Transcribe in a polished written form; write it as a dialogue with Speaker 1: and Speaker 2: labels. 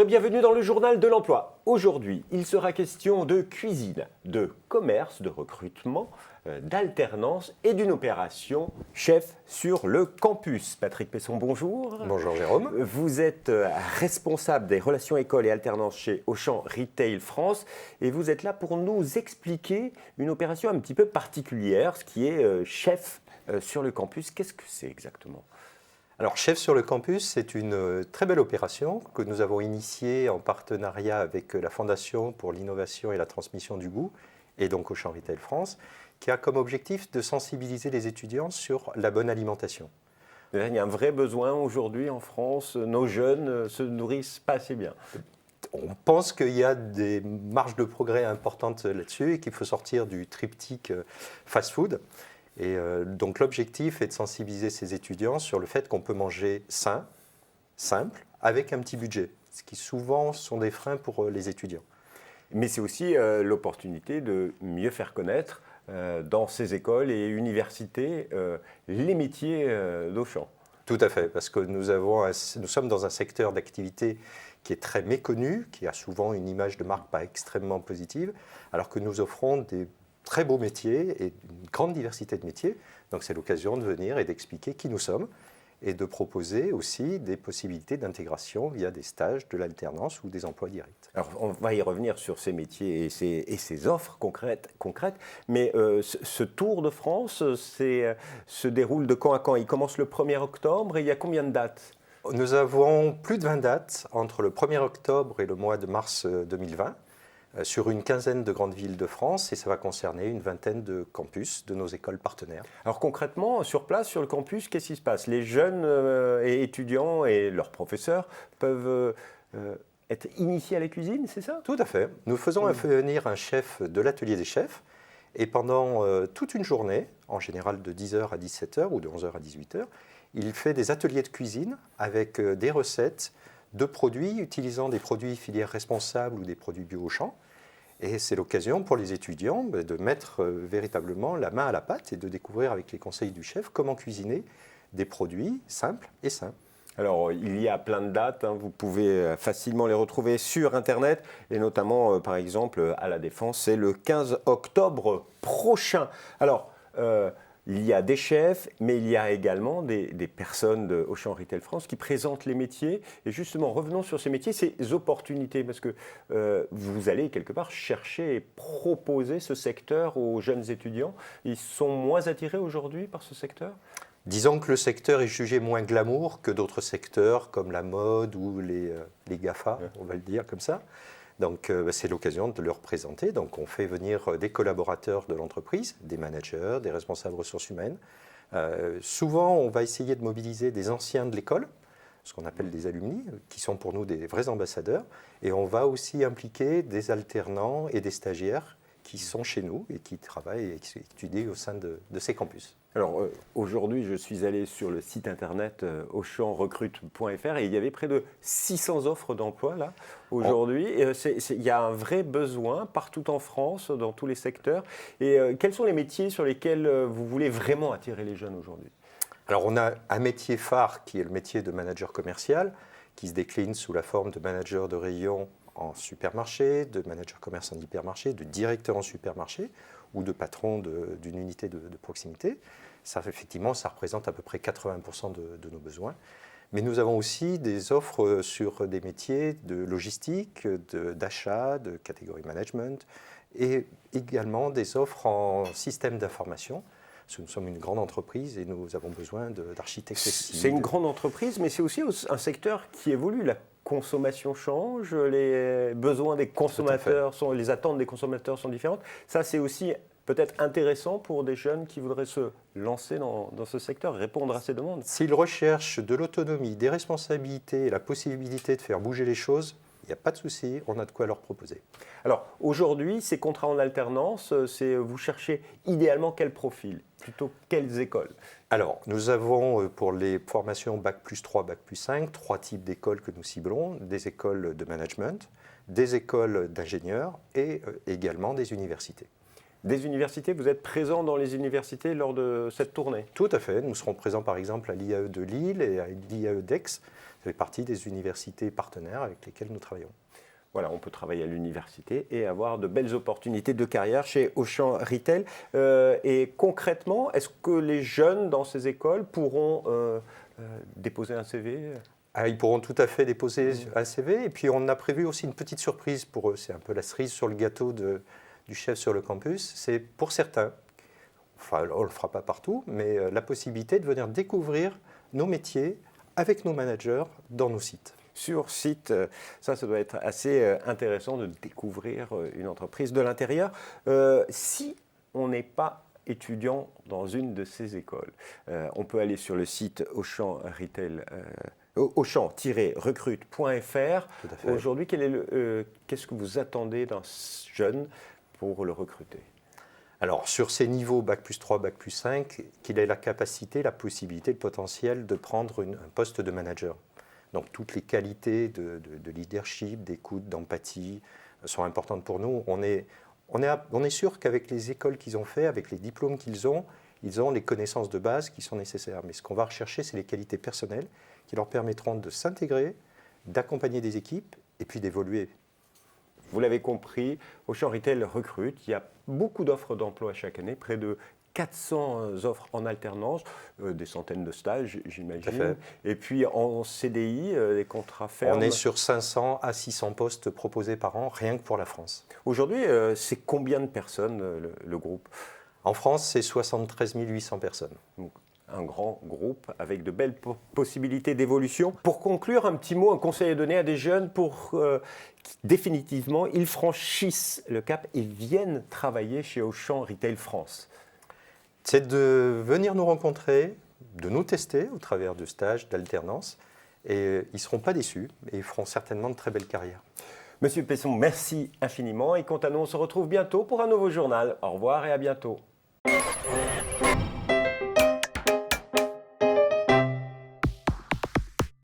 Speaker 1: Bonjour et bienvenue dans le journal de l'emploi. Aujourd'hui, il sera question de cuisine, de commerce, de recrutement, d'alternance et d'une opération chef sur le campus. Patrick Pesson, bonjour.
Speaker 2: Bonjour Jérôme.
Speaker 1: Vous êtes responsable des relations école et alternance chez Auchan Retail France et vous êtes là pour nous expliquer une opération un petit peu particulière, ce qui est chef sur le campus. Qu'est-ce que c'est exactement ?
Speaker 2: Alors, Chef sur le campus, c'est une très belle opération que nous avons initiée en partenariat avec la Fondation pour l'innovation et la transmission du goût, et donc Auchan Retail France, qui a comme objectif de sensibiliser les étudiants sur la bonne alimentation.
Speaker 1: Il y a un vrai besoin aujourd'hui en France, nos jeunes se nourrissent pas assez bien.
Speaker 2: On pense qu'il y a des marges de progrès importantes là-dessus et qu'il faut sortir du triptyque fast-food. Et donc l'objectif est de sensibiliser ces étudiants sur le fait qu'on peut manger sain, simple, avec un petit budget, ce qui souvent sont des freins pour les étudiants.
Speaker 1: Mais c'est aussi l'opportunité de mieux faire connaître dans ces écoles et universités les métiers d'Auchan.
Speaker 2: Tout à fait, parce que nous sommes dans un secteur d'activité qui est très méconnu, qui a souvent une image de marque pas extrêmement positive, alors que nous offrons des très beaux métiers et une grande diversité de métiers. Donc c'est l'occasion de venir et d'expliquer qui nous sommes et de proposer aussi des possibilités d'intégration via des stages, de l'alternance ou des emplois directs.
Speaker 1: Alors on va y revenir sur ces métiers et ces offres concrètes. Mais ce Tour de France se déroule de quand à quand ? Il commence le 1er octobre et il y a combien de dates ?
Speaker 2: Nous avons plus de 20 dates entre le 1er octobre et le mois de mars 2020. Sur une quinzaine de grandes villes de France et ça va concerner une vingtaine de campus de nos écoles partenaires.
Speaker 1: Alors concrètement, sur place, sur le campus, qu'est-ce qui se passe ? Les jeunes et étudiants et leurs professeurs peuvent être initiés à la cuisine, c'est ça ?
Speaker 2: Tout à fait. Nous faisons venir un chef de l'atelier des chefs et pendant toute une journée, en général de 10h à 17h ou de 11h à 18h, il fait des ateliers de cuisine avec des recettes de produits utilisant des produits filières responsables ou des produits bio Auchan. Et c'est l'occasion pour les étudiants de mettre véritablement la main à la pâte et de découvrir avec les conseils du chef comment cuisiner des produits simples et sains.
Speaker 1: Alors, il y a plein de dates, vous pouvez facilement les retrouver sur Internet, et notamment, par exemple, à La Défense, c'est le 15 octobre prochain. Alors, il y a des chefs, mais il y a également des personnes de Auchan Retail France qui présentent les métiers. Et justement, revenons sur ces métiers, ces opportunités, parce que vous allez quelque part chercher et proposer ce secteur aux jeunes étudiants. Ils sont moins attirés aujourd'hui par ce secteur ?
Speaker 2: Disons que le secteur est jugé moins glamour que d'autres secteurs comme la mode ou les GAFA, on va le dire comme ça. Donc c'est l'occasion de leur présenter. Donc on fait venir des collaborateurs de l'entreprise, des managers, des responsables ressources humaines. Souvent, on va essayer de mobiliser des anciens de l'école, ce qu'on appelle des alumni, qui sont pour nous des vrais ambassadeurs. Et on va aussi impliquer des alternants et des stagiaires qui sont chez nous et qui travaillent et qui étudient au sein de ces campus.
Speaker 1: Alors aujourd'hui, je suis allé sur le site internet auchanrecrute.fr et il y avait près de 600 offres d'emploi là aujourd'hui. Il y a un vrai besoin partout en France, dans tous les secteurs. Et quels sont les métiers sur lesquels vous voulez vraiment attirer les jeunes aujourd'hui ?
Speaker 2: Alors on a un métier phare qui est le métier de manager commercial, qui se décline sous la forme de manager de rayon en supermarché, de manager commerce en hypermarché, de directeur en supermarché ou de patron d'une unité de proximité. Ça, effectivement, ça représente à peu près 80% de nos besoins. Mais nous avons aussi des offres sur des métiers de logistique, d'achat, de catégorie management et également des offres en système d'information. Parce que nous sommes une grande entreprise et nous avons besoin d'architectes.
Speaker 1: C'est une grande entreprise, mais c'est aussi un secteur qui évolue. La consommation change, les besoins des consommateurs, les attentes des consommateurs sont différentes. Ça, c'est aussi peut-être intéressant pour des jeunes qui voudraient se lancer dans ce secteur, répondre à ces demandes.
Speaker 2: S'ils recherchent de l'autonomie, des responsabilités et la possibilité de faire bouger les choses, il n'y a pas de souci, on a de quoi leur proposer.
Speaker 1: Alors aujourd'hui, ces contrats en alternance, vous cherchez idéalement quel profil ? Plutôt quelles écoles ?
Speaker 2: Alors, nous avons pour les formations Bac+3, Bac+5, 3 types d'écoles que nous ciblons, des écoles de management, des écoles d'ingénieurs et également des universités.
Speaker 1: des universités. Vous êtes présent dans les universités lors de cette tournée?
Speaker 2: Tout à fait. Nous serons présents par exemple à l'IAE de Lille et à l'IAE d'Aix. Ça fait partie des universités partenaires avec lesquelles nous travaillons.
Speaker 1: Voilà, on peut travailler à l'université et avoir de belles opportunités de carrière chez Auchan Retail. Et concrètement, est-ce que les jeunes dans ces écoles pourront déposer un CV?
Speaker 2: Ils pourront tout à fait déposer un CV. Et puis on a prévu aussi une petite surprise pour eux. C'est un peu la cerise sur le gâteau du chef sur le campus. C'est pour certains, enfin on ne le fera pas partout, mais la possibilité de venir découvrir nos métiers avec nos managers dans nos sites.
Speaker 1: Sur site, ça doit être assez intéressant de découvrir une entreprise de l'intérieur. Si on n'est pas étudiant dans une de ces écoles, on peut aller sur le site Auchan Retail, Auchan-recrute.fr. Aujourd'hui, qu'est-ce que vous attendez d'un jeune pour le recruter?
Speaker 2: Alors, sur ces niveaux Bac plus 3, Bac plus 5, qu'il ait la capacité, la possibilité, le potentiel de prendre un poste de manager. Donc, toutes les qualités de leadership, d'écoute, d'empathie sont importantes pour nous. On est sûr qu'avec les écoles qu'ils ont fait, avec les diplômes qu'ils ont, ils ont les connaissances de base qui sont nécessaires. Mais ce qu'on va rechercher, c'est les qualités personnelles qui leur permettront de s'intégrer, d'accompagner des équipes et puis d'évoluer.
Speaker 1: Vous l'avez compris, Auchan Retail recrute. Il y a beaucoup d'offres d'emploi chaque année, près de 400 offres en alternance, des centaines de stages, j'imagine. Et puis en CDI, des contrats fermes.
Speaker 2: On est sur 500 à 600 postes proposés par an, rien que pour la France.
Speaker 1: Aujourd'hui, c'est combien de personnes le groupe?
Speaker 2: En France, c'est 73 800 personnes.
Speaker 1: Donc, un grand groupe avec de belles possibilités d'évolution. Pour conclure, un petit mot, un conseil à donner à des jeunes pour qui définitivement ils franchissent le cap et viennent travailler chez Auchan Retail France.
Speaker 2: C'est de venir nous rencontrer, de nous tester au travers de stages, d'alternance, et ils ne seront pas déçus et ils feront certainement de très belles carrières.
Speaker 1: Monsieur Pesson, merci infiniment et quant à nous, on se retrouve bientôt pour un nouveau journal. Au revoir et à bientôt.